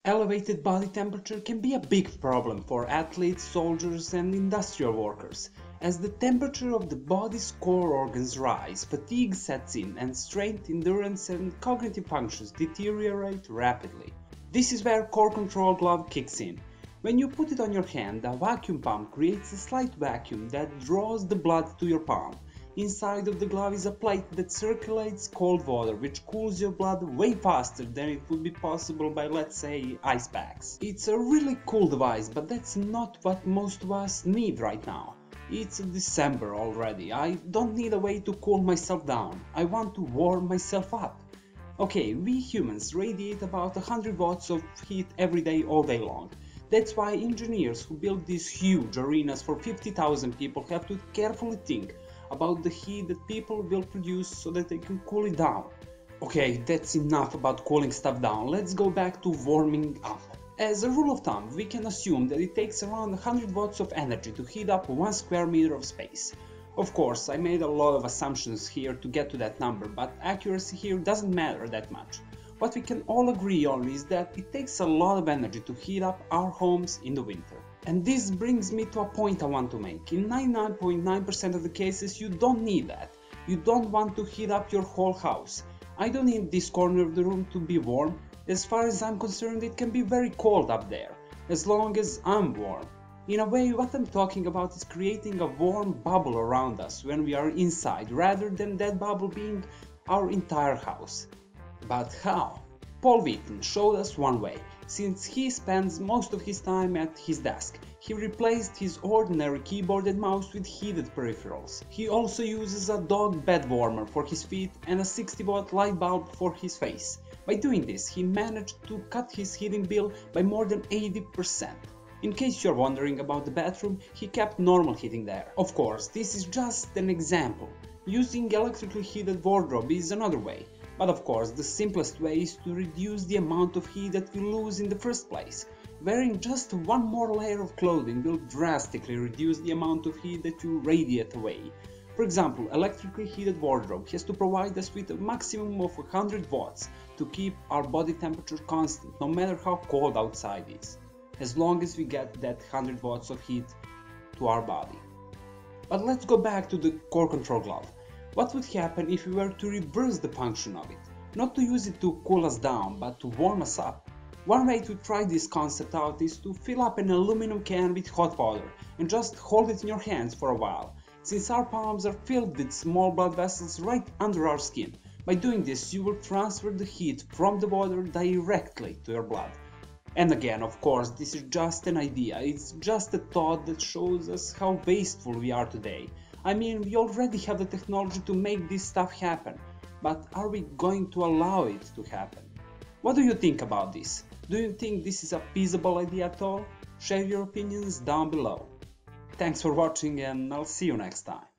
Elevated body temperature can be a big problem for athletes, soldiers, and industrial workers. As the temperature of the body's core organs rise, fatigue sets in, and strength, endurance, and cognitive functions deteriorate rapidly. This is where CoreControl glove kicks in. When you put it on your hand, a vacuum pump creates a slight vacuum that draws the blood to your palm. Inside of the glove is a plate that circulates cold water, which cools your blood way faster than it would be possible by, let's say, ice packs. It's a really cool device, but that's not what most of us need right now. It's December already. I don't need a way to cool myself down. I want to warm myself up. Okay, we humans radiate about 100 watts of heat every day, all day long. That's why engineers who build these huge arenas for 50,000 people have to carefully think about the heat that people will produce so that they can cool it down. Okay, that's enough about cooling stuff down, let's go back to warming up. As a rule of thumb, we can assume that it takes around 100 watts of energy to heat up 1 square meter of space. Of course, I made a lot of assumptions here to get to that number, but accuracy here doesn't matter that much. What we can all agree on is that it takes a lot of energy to heat up our homes in the winter. And this brings me to a point I want to make. In 99.9% of the cases, you don't need that. You don't want to heat up your whole house. I don't need this corner of the room to be warm. As far as I'm concerned, it can be very cold up there, as long as I'm warm. In a way, what I'm talking about is creating a warm bubble around us when we are inside, rather than that bubble being our entire house. But how? Paul Wheaton showed us one way. Since he spends most of his time at his desk, he replaced his ordinary keyboard and mouse with heated peripherals. He also uses a dog bed warmer for his feet and a 60-watt light bulb for his face. By doing this, he managed to cut his heating bill by more than 80%. In case you're wondering about the bathroom, he kept normal heating there. Of course, this is just an example. Using electrically heated wardrobe is another way. But of course, the simplest way is to reduce the amount of heat that we lose in the first place. Wearing just one more layer of clothing will drastically reduce the amount of heat that you radiate away. For example, electrically heated wardrobe has to provide us with a maximum of 100 watts to keep our body temperature constant, no matter how cold outside is, as long as we get that 100 watts of heat to our body. But let's go back to the CoreControl glove. What would happen if we were to reverse the function of it? Not to use it to cool us down, but to warm us up. One way to try this concept out is to fill up an aluminum can with hot water and just hold it in your hands for a while, since our palms are filled with small blood vessels right under our skin. By doing this, you will transfer the heat from the water directly to your blood. And again, of course, this is just an idea, it's just a thought that shows us how wasteful we are today. I mean, we already have the technology to make this stuff happen, but are we going to allow it to happen? What do you think about this? Do you think this is a feasible idea at all? Share your opinions down below. Thanks for watching and I'll see you next time.